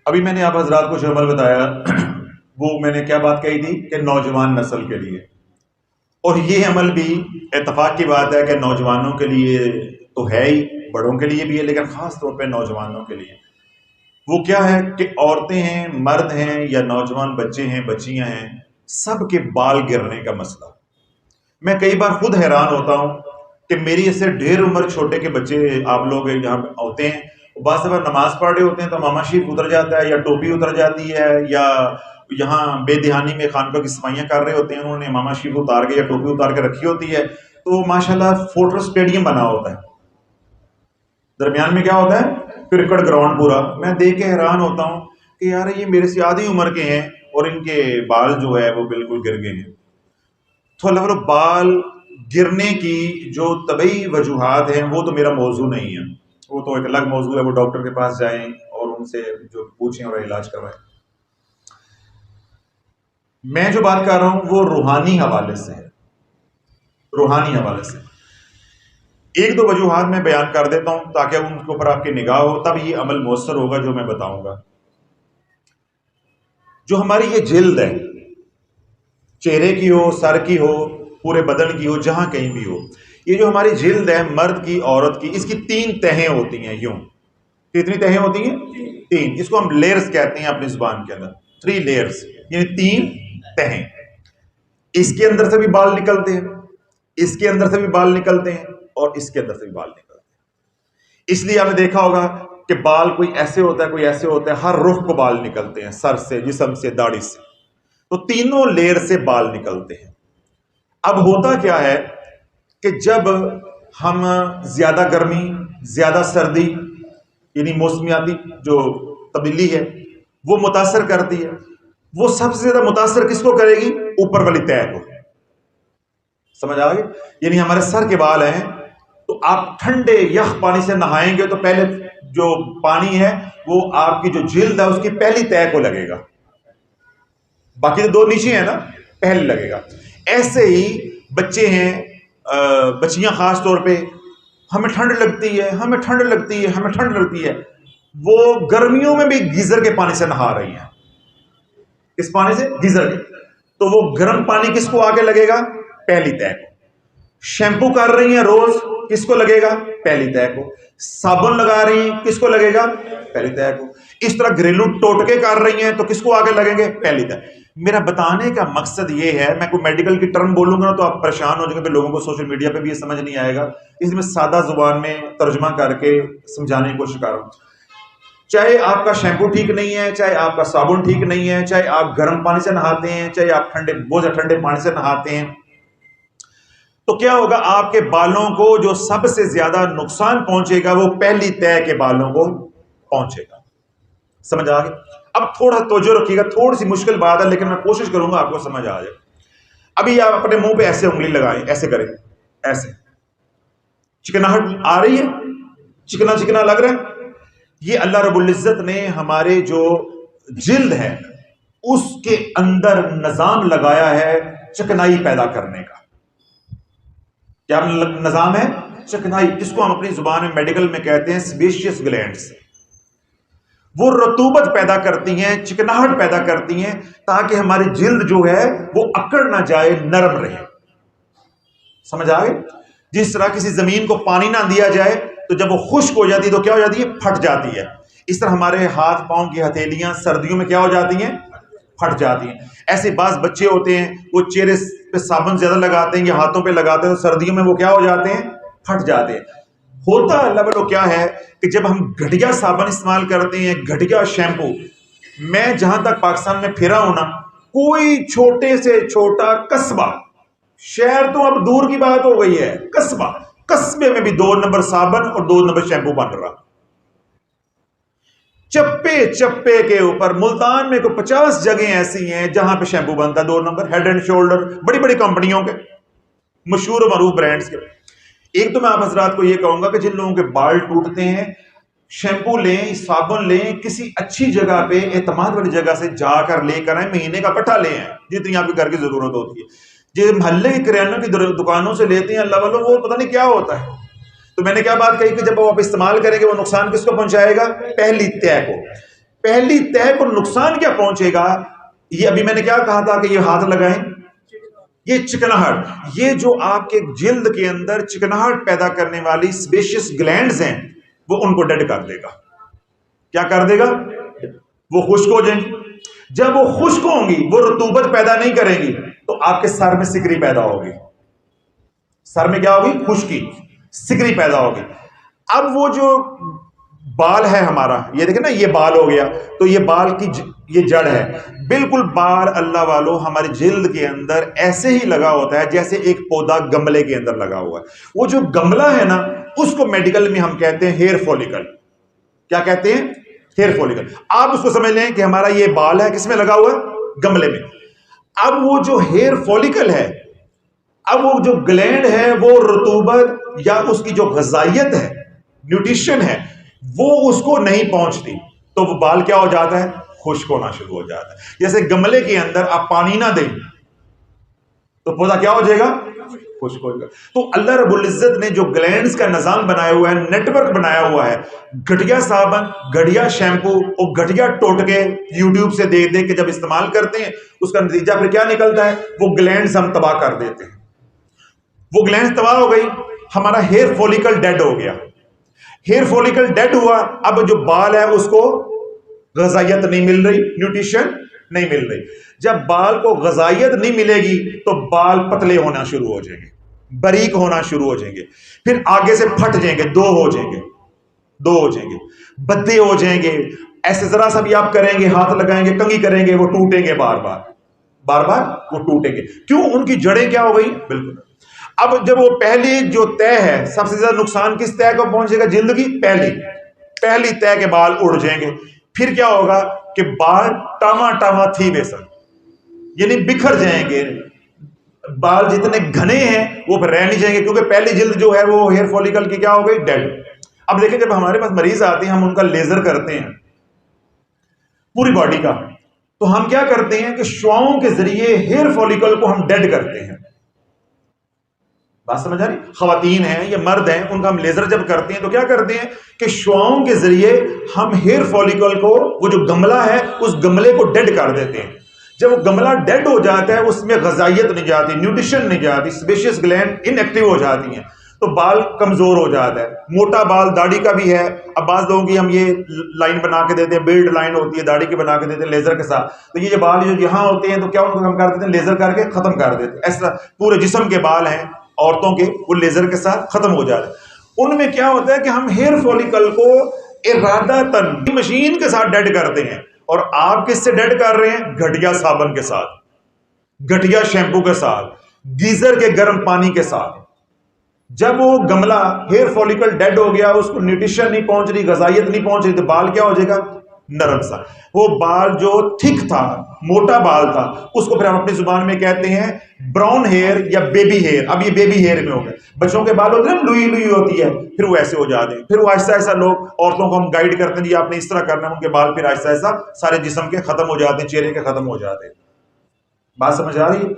ابھی میں نے آپ حضرات کو جو عمل بتایا وہ میں نے کیا بات کہی تھی کہ نوجوان نسل کے لیے، اور یہ عمل بھی اتفاق کی بات ہے کہ نوجوانوں کے لیے تو ہے ہی، بڑوں کے لیے بھی ہے، لیکن خاص طور پہ نوجوانوں کے لیے وہ کیا ہے کہ عورتیں ہیں، مرد ہیں یا نوجوان بچے ہیں، بچیاں ہیں، سب کے بال گرنے کا مسئلہ۔ میں کئی بار خود حیران ہوتا ہوں کہ میری ایسے ڈھیر عمر چھوٹے کے بچے آپ لوگ یہاں ہوتے ہیں، بعض دفعہ نماز پڑھ رہے ہوتے ہیں تو ماما شریف اتر جاتا ہے یا ٹوپی اتر جاتی ہے، یا یہاں بے دہانی میں خانقاہ کی صفائیاں کر رہے ہوتے ہیں، انہوں نے ماما شریف اتار کے یا ٹوپی اتار کے رکھی ہوتی ہے، تو ماشاءاللہ فوٹو اسٹیڈیم بنا ہوتا ہے، درمیان میں کیا ہوتا ہے کرکٹ گراؤنڈ پورا۔ میں دیکھ کے حیران ہوتا ہوں کہ یار یہ میرے سے آدھی عمر کے ہیں اور ان کے بال جو ہے وہ بالکل گر گئے ہیں۔ تو اللہ والو بال گرنے کی جو طبعی وجوہات ہیں وہ تو میرا موضوع نہیں ہے، وہ تو ایک الگ موضوع ہے، وہ ڈاکٹر کے پاس جائیں اور ان سے جو پوچھیں اور علاج کروائیں۔ میں جو بات کر رہا ہوں وہ روحانی حوالے سے ہے، روحانی حوالے سے ایک دو وجوہات میں بیان کر دیتا ہوں تاکہ ان کے اوپر آپ کی نگاہ ہو، تب یہ عمل مؤثر ہوگا جو میں بتاؤں گا۔ جو ہماری یہ جلد ہے، چہرے کی ہو، سر کی ہو، پورے بدن کی ہو، جہاں کہیں بھی ہو، یہ جو ہماری جلد ہے مرد کی عورت کی، اس کی 3 تہیں ہوتی ہیں۔ یوں کتنی تہیں ہوتی ہیں؟ 3۔ اس کو ہم لیئرز کہتے ہیں اپنی زبان کے اندر، 3 لیئرز، یعنی 3 تہیں۔ اس کے اندر سے بھی بال نکلتے ہیں، اس کے اندر سے بھی بال نکلتے ہیں، اور اس کے اندر سے بھی بال نکلتے ہیں۔ اس لیے آپ نے دیکھا ہوگا کہ بال کوئی ایسے ہوتا ہے، کوئی ایسے ہوتا ہے، ہر رخ کو بال نکلتے ہیں، سر سے، جسم سے، داڑھی سے، تو تینوں لیئر سے بال نکلتے ہیں۔ اب ہوتا کیا ہے کہ جب ہم زیادہ گرمی، زیادہ سردی، یعنی موسمیاتی جو تبدیلی ہے وہ متاثر کرتی ہے، وہ سب سے زیادہ متاثر کس کو کرے گی؟ اوپر والی تہہ کو۔ سمجھ آ گئی؟ یعنی ہمارے سر کے بال ہیں تو آپ ٹھنڈے یخ پانی سے نہائیں گے تو پہلے جو پانی ہے وہ آپ کی جو جلد ہے اس کی پہلی تہہ کو لگے گا، باقی تو 2 نیچے ہیں نا، پہلے لگے گا۔ ایسے ہی بچے ہیں، بچیاں خاص طور پہ، ہمیں ٹھنڈ لگتی ہے، ہمیں ٹھنڈ لگتی ہے، ہمیں ٹھنڈ لگتی ہے، وہ گرمیوں میں بھی گیزر کے پانی سے نہا رہی ہیں۔ کس پانی سے؟ گیزر کے۔ تو وہ گرم پانی کس کو آگے لگے گا؟ پہلی تہہ کو۔ شیمپو کر رہی ہیں روز، کس کو لگے گا؟ پہلی تہہ کو۔ صابن لگا رہی ہیں، کس کو لگے گا؟ پہلی تہہ کو۔ اس طرح گھریلو ٹوٹکے کر رہی ہیں تو کس کو آگے لگیں گے؟ پہلی تہہ۔ میرا بتانے کا مقصد یہ ہے، میں کوئی میڈیکل کی ٹرم بولوں گا تو آپ پریشان ہو جائیں گے، لوگوں کو سوشل میڈیا پہ بھی یہ سمجھ نہیں آئے گا، اس لیے میں سادہ زبان میں ترجمہ کر کے سمجھانے کی کوشش کر رہا ہوں۔ چاہے آپ کا شیمپو ٹھیک نہیں ہے، چاہے آپ کا صابن ٹھیک نہیں ہے، چاہے آپ گرم پانی سے نہاتے ہیں، چاہے آپ بہت ٹھنڈے پانی سے نہاتے ہیں، تو کیا ہوگا؟ آپ کے بالوں کو جو سب سے زیادہ نقصان پہنچے گا وہ پہلی تہہ کے بالوں کو پہنچے گا۔ سمجھ آ گئی؟ اب تھوڑا توجہ رکھیے گا، تھوڑی سی مشکل بات ہے لیکن میں کوشش کروں گا آپ کو سمجھ آ جائے۔ ابھی آپ اپنے منہ پہ ایسے انگلی لگائیں، ایسے کریں، ایسے چکناہٹ آ رہی ہے، چکنا چکنا لگ رہا ہے، یہ اللہ رب العزت نے ہمارے جو جلد ہے اس کے اندر نظام لگایا ہے چکنائی پیدا کرنے کا۔ کیا نظام ہے؟ چکنائی، جس کو ہم اپنی زبان میں میڈیکل میں کہتے ہیں سیبیشیس گلینڈز۔ وہ رطوبت پیدا کرتی ہیں، چکناہٹ پیدا کرتی ہیں تاکہ ہماری جلد جو ہے وہ اکڑ نہ جائے، نرم رہے۔ سمجھ آ گئی؟ جس طرح کسی زمین کو پانی نہ دیا جائے تو جب وہ خشک ہو جاتی ہے تو کیا ہو جاتی ہے؟ پھٹ جاتی ہے۔ اس طرح ہمارے ہاتھ پاؤں کی ہتھیلیاں سردیوں میں کیا ہو جاتی ہیں؟ پھٹ جاتی ہیں۔ ایسے بعض بچے ہوتے ہیں وہ چہرے پہ صابن زیادہ لگاتے ہیں یا ہاتھوں پہ لگاتے ہیں تو سردیوں میں وہ کیا ہو جاتے ہیں؟ پھٹ جاتے ہیں۔ ہوتا اللہ والو کیا ہے کہ جب ہم گھٹیا صابن استعمال کرتے ہیں، گھٹیا شیمپو، میں جہاں تک پاکستان میں پھرا ہوں نا، کوئی چھوٹے سے چھوٹا قصبہ، شہر تو اب دور کی بات ہو گئی ہے، قصبے میں بھی 2 نمبر صابن اور 2 نمبر شیمپو بن رہا۔ چپے چپے کے اوپر ملتان میں کوئی 50 جگہیں ایسی ہیں جہاں پہ شیمپو بنتا ہے 2 نمبر، ہیڈ اینڈ شولڈر، بڑی بڑی کمپنیوں کے، مشہور و معروف برانڈز کے۔ ایک تو میں آپ حضرات کو یہ کہوں گا کہ جن لوگوں کے بال ٹوٹتے ہیں، شیمپو لیں، صابن لیں، کسی اچھی جگہ پہ، اعتماد والی جگہ سے جا کر لے کر آئیں، مہینے کا پٹھا لے آئیں جتنی آپ کے گھر کی ضرورت ہوتی ہے۔ جو محلے کی کریانوں کی دکانوں سے لیتے ہیں اللہ والوں، وہ پتہ نہیں کیا ہوتا ہے۔ تو میں نے کیا بات کہی کہ جب وہ آپ استعمال کریں گے وہ نقصان کس کو پہنچائے گا؟ پہلی تہہ کو۔ پہلی تہ کو نقصان کیا پہنچے گا؟ یہ ابھی میں نے کیا کہا تھا کہ یہ ہاتھ لگائیں، یہ چکناہٹ، یہ جو آپ کے جلد کے اندر چکناہٹ پیدا کرنے والی سیبیشس گلینڈز ہیں، وہ ان کو ڈیڈ کر دے گا۔ کیا کر دے گا؟ وہ خشک ہو جائیں گی۔ جب وہ خشک ہوں گی، وہ رطوبت پیدا نہیں کریں گی، تو آپ کے سر میں سکری پیدا ہوگی۔ سر میں کیا ہوگی؟ خشکی، سکری پیدا ہوگی۔ اب وہ جو بال ہے ہمارا، یہ دیکھیں نا، یہ بال ہو گیا، تو یہ بال کی یہ جڑ ہے، بالکل بال اللہ والو ہماری جلد کے اندر ایسے ہی لگا ہوتا ہے جیسے ایک پودا گملے کے اندر لگا ہوا ہے۔ وہ جو گملہ ہے نا، اس کو میڈیکل میں ہم کہتے ہیں ہیئر فولیکل۔ کیا کہتے ہیں؟ ہیئر فولیکل۔ آپ اس کو سمجھ لیں کہ ہمارا یہ بال ہے، کس میں لگا ہوا ہے؟ گملے میں۔ اب وہ جو ہیئر فولیکل ہے، اب وہ جو گلینڈ ہے، وہ رطوبت یا اس کی جو غذائیت ہے، نیوٹریشن ہے، وہ اس کو نہیں پہنچتی، تو وہ بال کیا ہو جاتا ہے؟ خشک ہونا شروع ہو جاتا ہے۔ جیسے گملے کے اندر آپ پانی نہ دیں تو پودا کیا ہو جائے گا؟ خشک ہو جائے گا۔ تو اللہ رب العزت نے جو گلینڈز کا نظام بنایا ہوا ہے، نیٹ ورک بنایا ہوا ہے، گھٹیا صابن، گھٹیا شیمپو اور گھٹیا ٹوٹکے یوٹیوب سے دیکھ دیکھ کے جب استعمال کرتے ہیں، اس کا نتیجہ پھر کیا نکلتا ہے؟ وہ گلینڈز ہم تباہ کر دیتے ہیں۔ وہ گلینڈز تباہ ہو گئی، ہمارا ہیئر فولیکل ڈیڈ ہو گیا۔ ہیئر فولیکل ڈیڈ ہوا، اب جو بال ہے اس کو غذائیت نہیں مل رہی، نیوٹریشن نہیں مل رہی۔ جب بال کو غذائیت نہیں ملے گی تو بال پتلے ہونا شروع ہو جائیں گے، باریک ہونا شروع ہو جائیں گے، پھر آگے سے پھٹ جائیں گے، دو ہو جائیں گے، بدے ہو جائیں گے۔ ایسے ذرا سا بھی آپ کریں گے، ہاتھ لگائیں گے، کنگھی کریں گے، وہ ٹوٹیں گے، بار بار وہ ٹوٹیں گے۔ کیوں؟ ان کی جڑیں کیا ہو گئی؟ بالکل۔ اب جب وہ پہلی جو طے ہے، سب سے زیادہ نقصان کس طے کو پہنچے گا؟ جلد کی پہلی طے کے بال اڑ جائیں گے۔ پھر کیا ہوگا کہ بال ٹاما ٹاما تھی ویسا، یعنی بکھر جائیں گے۔ بال جتنے گھنے ہیں وہ پھر رہ نہیں جائیں گے، کیونکہ پہلی جلد جو ہے وہ ہیئر فولیکل کی کیا ہو گئی؟ ڈیڈ۔ اب دیکھیں، جب ہمارے پاس مریض آتے ہیں، ہم ان کا لیزر کرتے ہیں پوری باڈی کا، تو ہم کیا کرتے ہیں کہ شعاؤں کے ذریعے ہیئر فولیکل کو ہم ڈیڈ کرتے ہیں۔ بات سمجھ آ رہی؟ خواتین ہیں یا مرد ہیں، ان کا ہم لیزر جب کرتے ہیں تو کیا کرتے ہیں کہ شعاؤں کے ذریعے ہم ہیئر فولیکل کو، وہ جو گملہ ہے اس گملے کو ڈیڈ کر دیتے ہیں۔ جب وہ گملہ ڈیڈ ہو جاتا ہے، اس میں غذائیت نہیں جاتی، نیوٹریشن نہیں جاتی، سیبیشس گلینڈ ان ایکٹیو ہو جاتی ہیں، تو بال کمزور ہو جاتا ہے۔ موٹا بال داڑھی کا بھی ہے، اب بعض لوگوں کی ہم یہ لائن بنا کے دیتے ہیں، بلڈ لائن ہوتی ہے داڑھی کے، بنا کے دیتے ہیں لیزر کے ساتھ، تو یہ جو بال جو یہاں ہوتے ہیں تو کیا ان کو ہم کر دیتے ہیں؟ لیزر کر کے ختم کر دیتے ہیں۔ ایسا پورے جسم کے بال ہیں عورتوں کے، وہ لیزر کے ساتھ ختم ہو جاتے ہیں۔ ان میں کیا ہوتا ہے کہ ہم ہیئر فولیکل کو ارادتاً مشین کے ساتھ ڈیڈ کرتے ہیں، اور آپ کس سے ڈیڈ کر رہے ہیں؟ گھٹیا صابن کے ساتھ، گھٹیا شیمپو کے ساتھ، گیزر کے گرم پانی کے ساتھ۔ جب وہ گملہ ہیئر فولیکل ڈیڈ ہو گیا، اس کو نیوٹریشن نہیں پہنچ رہی، غذائیت نہیں پہنچ رہی، تو بال کیا ہو جائے گا؟ نرم سا۔ وہ بال جو تھک تھا، موٹا بال تھا، اس کو پھر ہم اپنی زبان میں کہتے ہیں براؤن ہیئر یا بیبی ہیئر۔ اب یہ بیبی ہیئر میں ہو گئے۔ بچوں کے بال ہوتے ہیں لوئی لوئی ہوتی ہے، پھر وہ ایسے ہو جاتے ہیں، پھر وہ آہستہ آہستہ لوگ عورتوں کو ہم گائیڈ کرتے ہیں، جی آپ نے اس طرح کرنا ہے، ان کے بال پھر آہستہ آہستہ سارے جسم کے ختم ہو جاتے ہیں، چہرے کے ختم ہو جاتے ہیں۔ بات سمجھ آ رہی ہے؟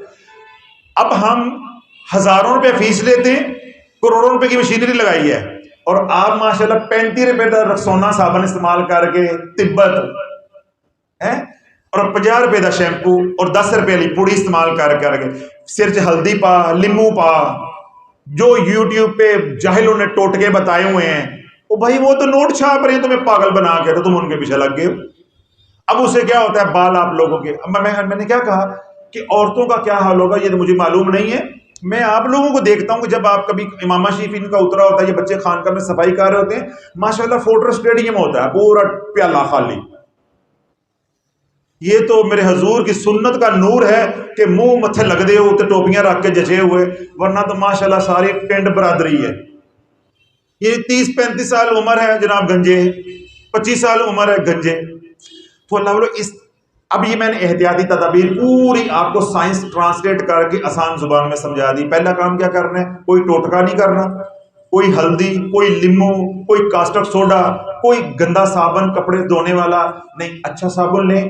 اب ہم ہزاروں روپے فیس لیتے ہیں، کروڑوں روپے کی مشینری لگائی ہے، اور آپ ماشاءاللہ 35 روپے کا رکسونا صابن استعمال کر کے، تبت ہے، اور 50 روپے کا شیمپو اور 10 روپے والی پوڑی استعمال کر کے، سر چ ہلدی پا، لیمو پا، جو یوٹیوب پہ جاہلوں نے ٹوٹکے بتائے ہوئے ہیں، وہ بھائی وہ تو نوٹ چھاپ رہے ہیں تمہیں پاگل بنا کے، تو تم ان کے پیچھے لگ گئے۔ اب اسے کیا ہوتا ہے؟ بال آپ لوگوں کے، میں نے کیا کہا کہ عورتوں کا کیا حال ہوگا یہ تو مجھے معلوم نہیں ہے۔ میں آپ لوگوں کو دیکھتا ہوں کہ جب آپ کبھی امامہ شریف ان کا اترا ہوتا ہے، یہ بچے خانقاہ میں صفائی کر رہے ہوتے ہیں، ماشاءاللہ فوٹر اسٹیڈیم ہوتا ہے پورا پیالہ خالی۔ یہ تو میرے حضور کی سنت کا نور ہے کہ منہ متھے لگ دے ہوتے، ٹوپیاں رکھ کے جچے ہوئے، ورنہ تو ماشاءاللہ ساری پنڈ برادری ہے۔ یہ 30-35 سال عمر ہے جناب گنجے، 25 سال عمر ہے گنجے۔ تو اللہ اب یہ میں نے احتیاطی تدابیر پوری آپ کو سائنس ٹرانسلیٹ کر کے آسان زبان میں سمجھا دی۔ پہلا کام کیا کرنا ہے؟ کوئی ٹوٹکا نہیں کرنا، کوئی ہلدی، کوئی لیمو، کوئی کاسٹک سوڈا، کوئی گندا صابن کپڑے دھونے والا نہیں۔ اچھا صابن لیں،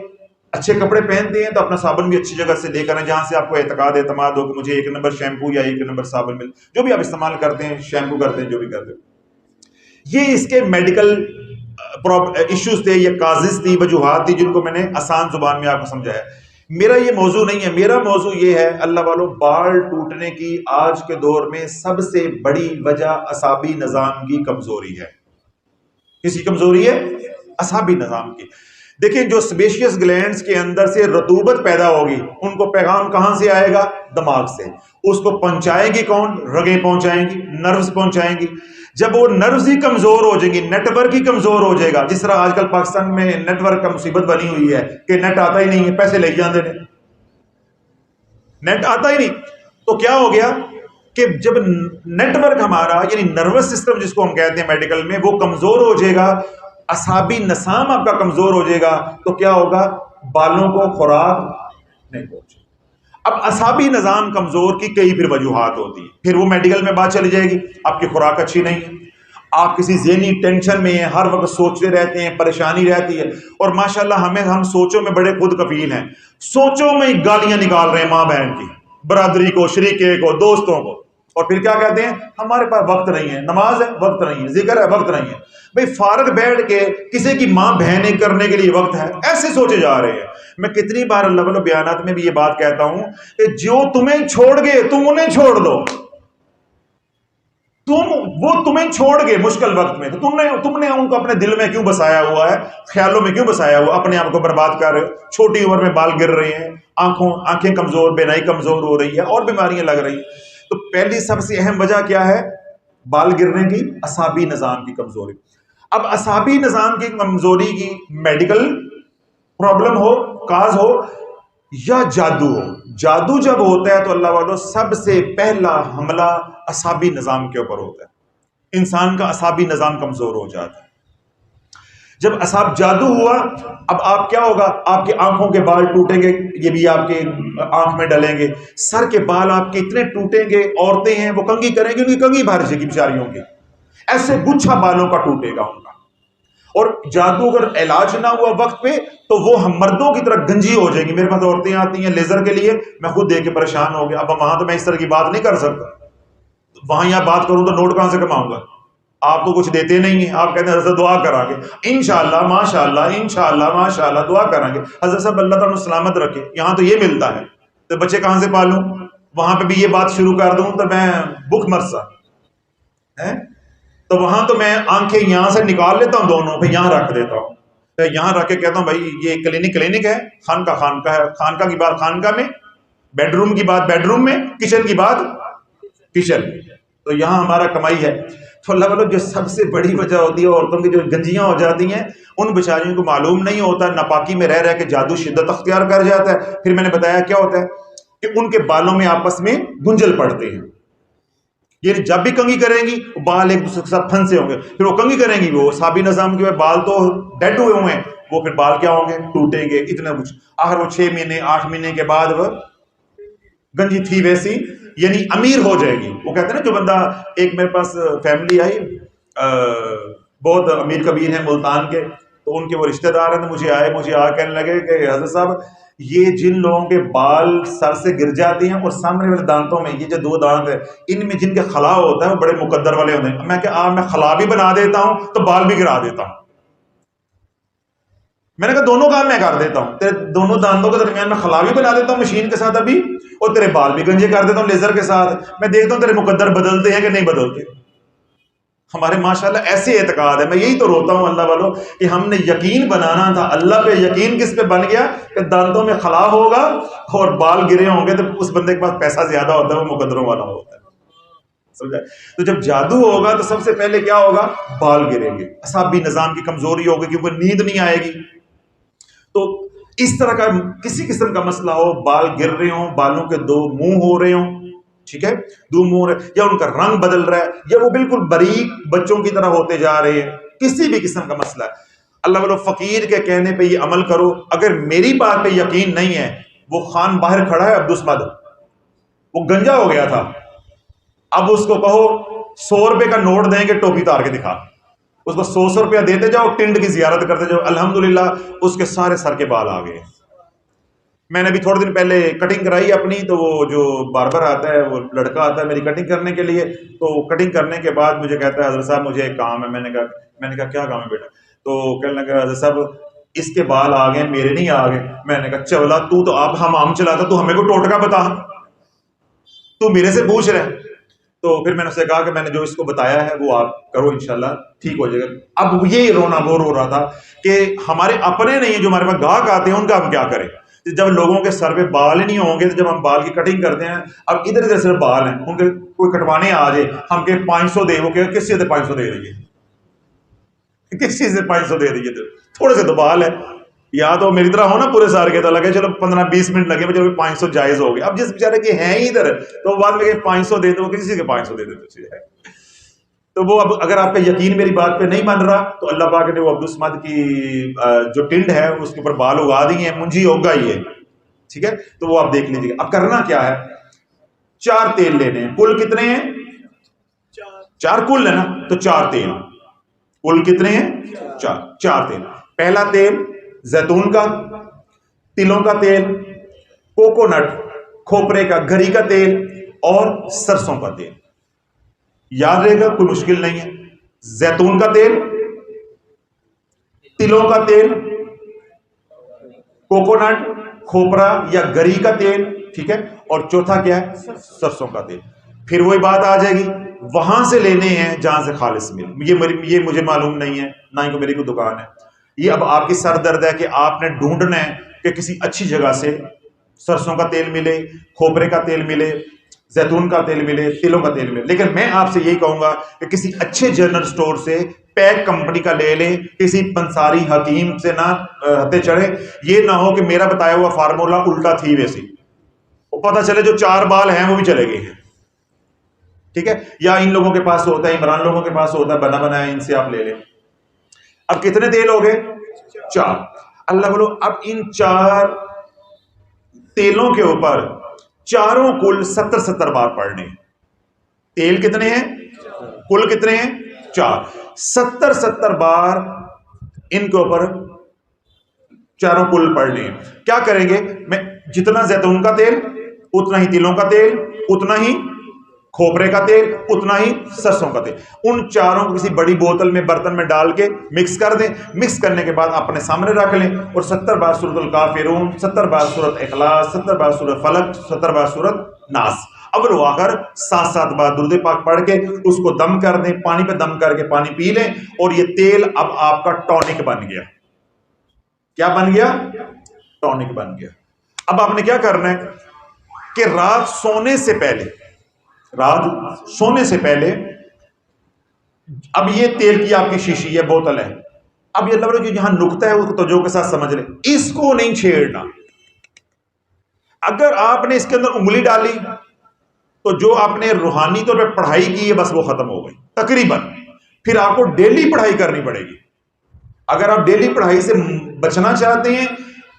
اچھے کپڑے پہنتے ہیں تو اپنا صابن بھی اچھی جگہ سے لے کر آئیں، جہاں سے آپ کو اعتقاد اعتماد ہو کہ مجھے 1 نمبر شیمپو یا 1 نمبر صابن مل، جو بھی آپ استعمال کرتے ہیں، شیمپو کرتے ہیں، جو بھی کرتے ہیں۔ یہ اس کے میڈیکل ایشوز تھے یا کازز تھی، وجوہات تھی، جن کو میں نے آسان زبان میں آپ کو سمجھایا۔ میرا یہ موضوع نہیں ہے، میرا موضوع یہ ہے اللہ والوں، بال ٹوٹنے کی آج کے دور میں سب سے بڑی وجہ اعصابی نظام کی کمزوری ہے۔ کس کی کمزوری ہے؟ اعصابی نظام کی۔ دیکھیں جو سبیشیس گلینڈز کے اندر سے رطوبت پیدا ہوگی، ان کو پیغام کہاں سے آئے گا؟ دماغ سے۔ اس کو پہنچائے گی کون؟ رگیں پہنچائیں گی، نروز پہنچائیں گی۔ جب وہ نروز ہی کمزور ہو جائیں گی، نیٹ ورک ہی کمزور ہو جائے گا، جس طرح آج کل پاکستان میں نیٹ ورک کا مصیبت بنی ہوئی ہے کہ نیٹ آتا ہی نہیں ہے، پیسے لے جاندے نے، نیٹ آتا ہی نہیں، تو کیا ہو گیا کہ جب نیٹ ورک ہمارا یعنی نروس سسٹم جس کو ہم کہتے ہیں میڈیکل میں، وہ کمزور ہو جائے گا، اعصابی نظام آپ کا کمزور ہو جائے گا، تو کیا ہوگا؟ بالوں کو خوراک نہیں پہنچے۔ اب اعصابی نظام کمزور کی کئی پھر وجوہات ہوتی ہیں، پھر وہ میڈیکل میں بات چلی جائے گی، آپ کی خوراک اچھی نہیں ہے، آپ کسی ذہنی ٹینشن میں ہیں، ہر وقت سوچتے رہتے ہیں، پریشانی رہتی ہے، اور ماشاءاللہ ہم سوچوں میں بڑے خود کفیل ہیں، سوچوں میں گالیاں نکال رہے ہیں ماں بہن کی، برادری کو، شریکے کو، دوستوں کو، اور پھر کیا کہتے ہیں؟ ہمارے پاس وقت نہیں ہے، نماز ہے وقت نہیں ہے، ذکر ہے وقت نہیں ہے۔ بھئی فارغ بیٹھ کے کسی کی ماں بہنیں کرنے کے لیے وقت ہے؟ ایسے سوچے جا رہے ہیں۔ میں کتنی بار اللہ والوں بیانات میں بھی یہ بات کہتا ہوں کہ جو تمہیں چھوڑ گئے تم انہیں چھوڑ دو، وہ تمہیں چھوڑ گئے مشکل وقت میں، تو تم نے ان کو اپنے دل میں کیوں بسایا ہوا ہے، خیالوں میں کیوں بسایا ہوا؟ اپنے آپ کو برباد کر رہے ہو، چھوٹی عمر میں بال گر رہے ہیں، آنکھیں کمزور، بینائی کمزور ہو رہی ہے، اور بیماریاں لگ رہی ہیں۔ تو پہلی سب سے اہم وجہ کیا ہے؟ بال گرنے کی اعصابی نظام کی کمزوری۔ اب اعصابی نظام کی کمزوری کی میڈیکل پرابلم ہو، کاز ہو، یا جادو ہو۔ جادو جب ہوتا ہے تو اللہ والوں سب سے پہلا حملہ اعصابی نظام کے اوپر ہوتا ہے، انسان کا اعصابی نظام کمزور ہو جاتا ہے۔ جب اعصاب جادو ہوا، اب آپ کیا ہوگا؟ آپ کی آنکھوں کے بال ٹوٹیں گے، یہ بھی آپ کے آنکھ میں ڈلیں گے، سر کے بال آپ کے اتنے ٹوٹیں گے، عورتیں ہیں وہ کنگھی کریں گی، ان کی کنگھی بھر جائے گی بیچاریوں کی، ایسے گچھا بالوں کا ٹوٹے گا ان کا۔ اور جادو اگر علاج نہ ہوا وقت پہ تو وہ ہم مردوں کی طرح گنجی ہو جائیں گی۔ میرے پاس عورتیں آتی ہیں لیزر کے لیے، میں خود دیکھ کے پریشان ہو گیا۔ اب وہاں تو میں اس طرح کی بات نہیں کر سکتا، وہاں یہاں بات کروں تو نوٹ کہاں سے کماؤں گا؟ آپ تو کچھ دیتے نہیں ہیں، آپ کہتے ہیں حضرت دعا کرا گے، انشاءاللہ ماشاءاللہ انشاءاللہ ماشاءاللہ دعا کریں گے۔ حضرت صاحب اللہ تعالیٰ سلامت رکھے، یہاں تو یہ ملتا ہے، تو بچے کہاں سے پالوں؟ وہاں پہ بھی یہ بات شروع کر دوں تو میں بھوک مرسا ہے، تو وہاں تو میں آنکھیں یہاں سے نکال لیتا ہوں دونوں، پھر یہاں رکھ دیتا ہوں، یہاں رکھ کے کہتا ہوں بھائی یہ کلینک ہے، خانقاہ ہے، خانقاہ کی بات خانقاہ میں، بیڈ روم کی بات بیڈ روم میں، کچن کی بات کچن میں، تو یہاں ہمارا کمائی ہے۔ تو اللہ والوں جو سب سے بڑی وجہ ہوتی ہے عورتوں کی جو گنجیاں ہو جاتی ہیں، ان بیچاریوں کو معلوم نہیں ہوتا، ناپاکی میں رہ کے جادو شدت اختیار کر جاتا ہے۔ پھر میں نے بتایا کیا ہوتا ہے کہ ان کے بالوں میں آپس میں گنجل پڑتے ہیں، یعنی جب بھی کنگھی کریں گی بال ایک دوسرے کے ساتھ پھنسے ہوں گے، پھر وہ کنگھی کریں گی، وہ اعصابی نظام کے بال تو ڈیڈ ہوئے ہوئے ہیں، وہ پھر بال کیا ہوں گے؟ ٹوٹیں گے، اتنا کچھ۔ آخر وہ 6 مہینے 8 مہینے کے بعد وہ گنجی تھی ویسی یعنی امیر ہو جائے گی۔ وہ کہتے ہیں نا جو بندہ، ایک میرے پاس فیملی آئی بہت امیر کبیر ہیں ملتان کے، تو ان کے وہ رشتہ دار ہیں، تو مجھے آ کہنے لگے کہ حضرت صاحب یہ جن لوگوں کے بال سر سے گر جاتے ہیں اور سامنے والے دانتوں میں، یہ جو 2 دانت ہیں ان میں جن کے خلا ہوتا ہے وہ بڑے مقدر والے ہوتے ہیں، میں خلا بھی بنا دیتا ہوں تو بال بھی گرا دیتا ہوں۔ میں نے کہا دونوں کام میں کر دیتا ہوں، تیرے دونوں دانتوں کے درمیان میں خلا بھی بنا دیتا ہوں مشین کے ساتھ ابھی، اور تیرے بال بھی گنجے کر دیتا ہوں لیزر کے ساتھ، میں دیکھتا ہوں تیرے مقدر بدلتے ہیں کہ نہیں بدلتے۔ ہمارے ماشاءاللہ ایسے اعتقاد ہے، میں یہی تو روتا ہوں اللہ والوں کہ ہم نے یقین بنانا تھا اللہ پہ، یقین کس پہ بن گیا کہ دانتوں میں خلا ہوگا اور بال گرے ہوں گے، تو اس بندے کے پاس پیسہ زیادہ ہوتا ہے، وہ مقدروں والا ہوتا ہے، سمجھا؟ تو جب جادو ہوگا تو سب سے پہلے کیا ہوگا؟ بال گریں گے، اعصابی نظام کی کمزوری ہوگی کیونکہ نیند نہیں آئے گی۔ تو اس طرح کا کسی قسم کا مسئلہ ہو، بال گر رہے ہوں، بالوں کے 2 منہ ہو رہے ہوں، ٹھیک ہے، 2 منہ ہو رہے، یا ان کا رنگ بدل رہا ہے، یا وہ بالکل باریک بچوں کی طرح ہوتے جا رہے ہیں، کسی بھی قسم کا مسئلہ ہے، اللہ والو فقیر کے کہنے پہ یہ عمل کرو۔ اگر میری بات پہ یقین نہیں ہے، وہ خان باہر کھڑا ہے عبدالصمد، وہ گنجا ہو گیا تھا، اب اس کو کہو 100 روپے کا نوٹ دیں گے ٹوپی تار کے دکھا، اس کو 100 روپیہ دیتے جاؤ، ٹنڈ کی زیارت کرتے جاؤ، الحمدللہ اس کے سارے سر کے بال آ گئے۔ میں نے ابھی تھوڑے دن پہلے کٹنگ کرائی اپنی، تو وہ جو باربر آتا ہے، وہ لڑکا آتا ہے میری کٹنگ کرنے کے لیے، تو کٹنگ کرنے کے بعد مجھے کہتا ہے حضرت صاحب مجھے ایک کام ہے۔ میں نے کہا کیا کام ہے بیٹا؟ تو کہنے لگا حضرت صاحب اس کے بال آ گئے میرے نہیں آ گئے. میں نے کہا چولا تو اب ہم عام چلاتا, تو ہمیں کو ٹوٹکا بتا, تو میرے سے پوچھ رہے. تو پھر میں نے اسے کہا کہ میں نے جو اس کو بتایا ہے وہ آپ کرو, انشاءاللہ ٹھیک ہو جائے گا. اب یہ رونا وہ رو رہا تھا کہ ہمارے اپنے نہیں ہیں, جو ہمارے پاس گاہک آتے ہیں ان کا ہم کیا کریں. جب لوگوں کے سر پہ بال ہی نہیں ہوں گے تو جب ہم بال کی کٹنگ کرتے ہیں, اب ادھر ادھر صرف بال ہیں, ان کے کوئی کٹوانے آ جائے, ہم کہ 500 دے, وہ کہ کس چیز سے 500 دے دیجیے, کس چیز سے 500 دے دیجیے, تھوڑے سے تو بال ہے. یا تو میری طرح ہو نا پورے سال کے, تو لگے چلو 15-20 منٹ لگے, چلو 500 جائز ہو گیا. اب جس بیچارے کے ہیں ہی ادھر, تو بعد میں کہ 500 دے دو, وہ کسی چیز کے 500 دے دیتے. تو وہ اب اگر آپ کا یقین میری بات پہ نہیں بن رہا, تو اللہ پاک نے وہ عبدالصمد کی جو ٹنڈ ہے اس کے اوپر بال اگا دی ہیں, منجی ہوگا ہی ہے, ٹھیک ہے. تو وہ آپ دیکھ لیجیے. اب کرنا کیا ہے, 4 تیل لینے ہیں. کل کتنے ہیں؟ 4 کل ہے نا, تو 4 تیل. کل کتنے ہیں؟ 4 تیل. پہلا تیل زیتون کا, تلوں کا تیل, کوکونٹ کھوپرے کا گری کا تیل, اور سرسوں کا تیل. یاد رہے گا, کوئی مشکل نہیں ہے. زیتون کا تیل, تلوں کا تیل, کوکونٹ کھوپرا یا گری کا تیل, ٹھیک ہے, اور چوتھا کیا ہے؟ سرسوں کا تیل. پھر وہی بات آ جائے گی, وہاں سے لینے ہیں جہاں سے خالص ملے. یہ مجھے معلوم نہیں ہے, نہ ہی کو میری کوئی دکان ہے. یہ اب آپ کی سر درد ہے کہ آپ نے ڈھونڈنا ہے کہ کسی اچھی جگہ سے سرسوں کا تیل ملے, کھوپرے کا تیل ملے, زیتون کا تیل ملے, تلوں کا تیل ملے. لیکن میں آپ سے یہی کہوں گا کہ کسی اچھے جنرل سٹور سے پیک کمپنی کا لے لیں, کسی پنساری حکیم سے نہ ہتے چڑھے. یہ نہ ہو کہ میرا بتایا ہوا فارمولا الٹا تھی ویسی, وہ پتہ چلے جو 4 بال ہیں وہ بھی چلے گئے ہیں, ٹھیک ہے. یا ان لوگوں کے پاس ہوتا ہے, عمران لوگوں کے پاس ہوتا ہے بنا بنایا, ان سے آپ لے لیں. اب کتنے تیل ہو گئے؟ 4. اللہ بولو اب ان 4 تیلوں کے اوپر چاروں کل 70 بار پڑھنے. تیل کتنے ہیں؟ کل کتنے ہیں؟ 4. 70 بار ان کے اوپر چاروں کل پڑھنے ہیں. کیا کریں گے؟ میں جتنا زیتون کا تیل اتنا ہی تلوں کا تیل, اتنا ہی کھوپرے کا تیل, اتنا ہی سرسوں کا تیل. ان چاروں کو کسی بڑی بوتل میں برتن میں ڈال کے مکس کر دیں. مکس کرنے کے بعد اپنے سامنے رکھ لیں, اور 70 بار سورۃ الکافرون, 70 بار سورۃ اخلاص, 70 بار سورۃ فلق, 70 بار سورۃ ناس, اول و آخر 7 بار درود پاک پڑھ کے اس کو دم کر دیں. پانی پہ دم کر کے پانی پی لیں, اور یہ تیل اب آپ کا ٹونک بن گیا. کیا بن گیا؟ ٹونک بن گیا. اب آپ نے کیا کرنا ہے کہ رات سونے سے پہلے اب یہ تیل کی آپ کی شیشی ہے, بوتل ہے. اب یہ اللہ جو جہاں نقطہ ہے اس کو توجہ کے ساتھ سمجھ لیں, اس کو نہیں چھیڑنا. اگر آپ نے اس کے اندر انگلی ڈالی تو جو آپ نے روحانی طور پہ پڑھائی کی ہے بس وہ ختم ہو گئی تقریباً. پھر آپ کو ڈیلی پڑھائی کرنی پڑے گی. اگر آپ ڈیلی پڑھائی سے بچنا چاہتے ہیں,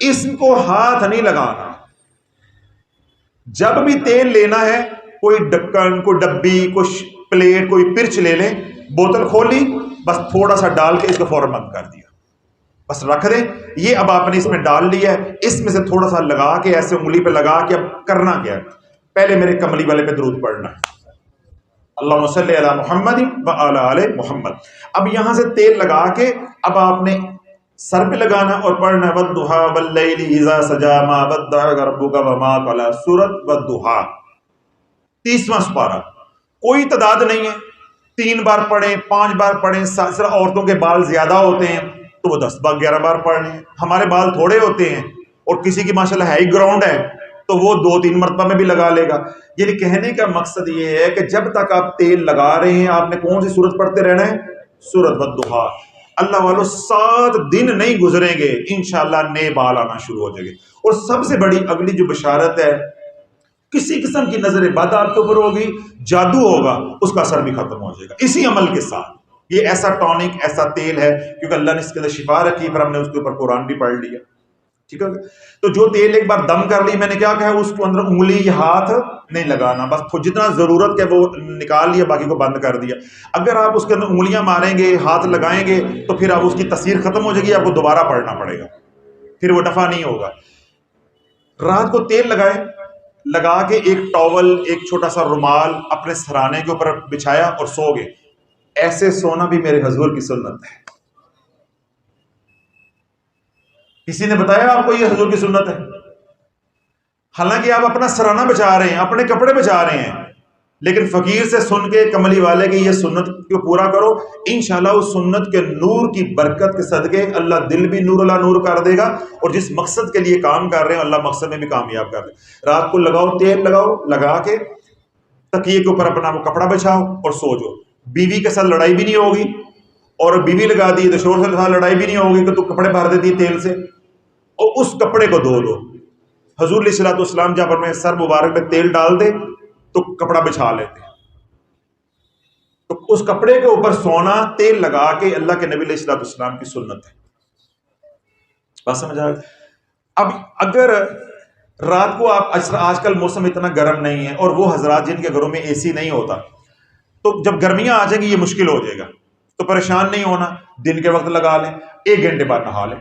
اس کو ہاتھ نہیں لگانا. جب بھی تیل لینا ہے, کوئی ڈکن, کوئی ڈبی, کوئی پلیٹ, کوئی پرچ لے لیں, بوتل کھولی, بس تھوڑا سا ڈال کے اس کو فوراً بند کر دیا, بس رکھ دیں. یہ اب آپ نے اس میں ڈال لیا ہے, اس میں سے تھوڑا سا لگا کے ایسے انگلی پہ لگا کے اب کرنا کیا ہے, پہلے میرے کملی والے پہ درود پڑھنا ہے, اللہم صلی علی محمد وعلی آل محمد. اب یہاں سے تیل لگا کے اب آپ نے سر پہ لگانا اور پڑھنا والضحیٰ واللیل اذا سجا ما ودعک ربک وما قلی, سورۃ والضحیٰ 30واں سپارہ. کوئی تعداد نہیں ہے, 3 بار پڑھیں, 5 بار پڑھیں. صرف عورتوں کے بال زیادہ ہوتے ہیں تو وہ 10 بار 11 بار پڑھ لیں. ہمارے بال تھوڑے ہوتے ہیں اور کسی کی ماشاءاللہ ہائی گراؤنڈ ہے تو وہ 2-3 مرتبہ میں بھی لگا لے گا. یعنی کہنے کا مقصد یہ ہے کہ جب تک آپ تیل لگا رہے ہیں آپ نے کون سی سورت پڑھتے رہنا ہے؟ سورۃ والضحیٰ. اللہ والو 7 دن نہیں گزریں گے انشاءاللہ نئے بال آنا شروع ہو جائیں گے. اور سب سے بڑی اگلی جو بشارت ہے, کسی قسم کی نظر بد آپ کے اوپر ہوگی, جادو ہوگا, اس کا اثر بھی ختم ہو جائے گا اسی عمل کے ساتھ. یہ ایسا ٹونک, ایسا تیل ہے کیونکہ اللہ نے اس کے اندر شفا رکھی, پھر ہم نے اس کے اوپر قرآن بھی پڑھ لیا, ٹھیک ہے. تو جو تیل ایک بار دم کر لی, میں نے کیا کہا, اس کو اندر انگلی یا ہاتھ نہیں لگانا, بس جتنا ضرورت ہے وہ نکال لیا, باقی کو بند کر دیا. اگر آپ اس کے اندر انگلیاں ماریں گے, ہاتھ لگائیں گے, تو پھر آپ اس کی تاثیر ختم ہو جائے گی, آپ کو دوبارہ پڑھنا پڑے گا, پھر وہ نفع نہیں ہوگا. رات کو تیل لگا کے ایک ٹاول, ایک چھوٹا سا رومال اپنے سرانے کے اوپر بچھایا اور سو گئے. ایسے سونا بھی میرے حضور کی سنت ہے. کسی نے بتایا آپ کو یہ حضور کی سنت ہے؟ حالانکہ آپ اپنا سرانہ بچا رہے ہیں، اپنے کپڑے بچا رہے ہیں، لیکن فقیر سے سن کے کملی والے کی یہ سنت کو پورا کرو، انشاءاللہ اس سنت کے نور کی برکت کے صدقے اللہ دل بھی نور اللہ نور کر دے گا، اور جس مقصد کے لیے کام کر رہے ہیں اللہ مقصد میں بھی کامیاب کر دے۔ رات کو لگاؤ، تیل لگاؤ، لگا کے تکیے کے اوپر اپنا وہ کپڑا بچھاؤ اور سو جاؤ۔ بیوی کے ساتھ لڑائی بھی نہیں ہوگی، اور بیوی لگا دی تو شوہر کے ساتھ لڑائی بھی نہیں ہوگی کہ تو کپڑے بھر دیتی ہے تیل سے، اور اس کپڑے کو دھو دو۔ حضور علیہ الصلوۃ والسلام جب اپنے سر مبارک پہ تیل ڈال دے تو کپڑا بچھا لیتے ہیں، تو اس کپڑے کے اوپر سونا تیل لگا کے اللہ کے نبی علیہ الصلوۃ والسلام کی سنت ہے۔ بات سمجھ آ گئی؟ اب اگر رات کو آپ، آج کل موسم اتنا گرم نہیں ہے، اور وہ حضرات جن کے گھروں میں اے سی نہیں ہوتا، تو جب گرمیاں آ جائیں گی یہ مشکل ہو جائے گا، تو پریشان نہیں ہونا، دن کے وقت لگا لیں، 1 گھنٹے بعد نہا لیں۔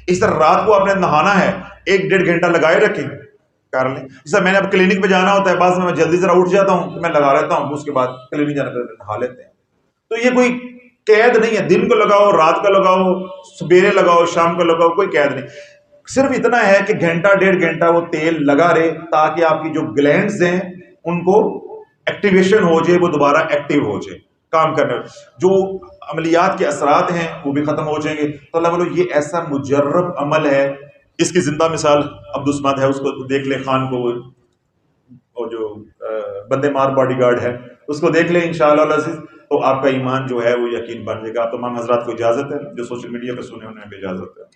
اس طرح رات کو آپ نے نہانا ہے 1-1.5 گھنٹہ لگائے رکھیں، کر لیں۔ جیسا میں نے اب کلینک پہ جانا ہوتا ہے، بعض میں جلدی ذرا اٹھ جاتا ہوں تو میں لگا لیتا ہوں، اس کے بعد کلینک جانا پہ نہا لیتے ہیں۔ تو یہ کوئی قید نہیں ہے، دن کو لگاؤ، رات کا لگاؤ، سبیرے لگاؤ، شام کو لگاؤ، کوئی قید نہیں۔ صرف اتنا ہے کہ 1-1.5 گھنٹہ وہ تیل لگا رہے تاکہ آپ کی جو گلینڈز ہیں ان کو ایکٹیویشن ہو جائے، وہ دوبارہ ایکٹیو ہو جائے کام کرنے، جو عملیات کے اثرات ہیں وہ بھی ختم ہو جائیں گے۔ تو اللہ بولو یہ ایسا مجرب عمل ہے، اس کی زندہ مثال عبدالصمد ہے، اس کو دیکھ لے، خان کو، اور جو بندے مار باڈی گارڈ ہے اس کو دیکھ لیں انشاءاللہ العزیز، تو آپ کا ایمان جو ہے وہ یقین بن جائے گا۔ آپ تمام حضرات کو اجازت ہے، جو سوشل میڈیا پہ سنے انہیں بھی اجازت ہے۔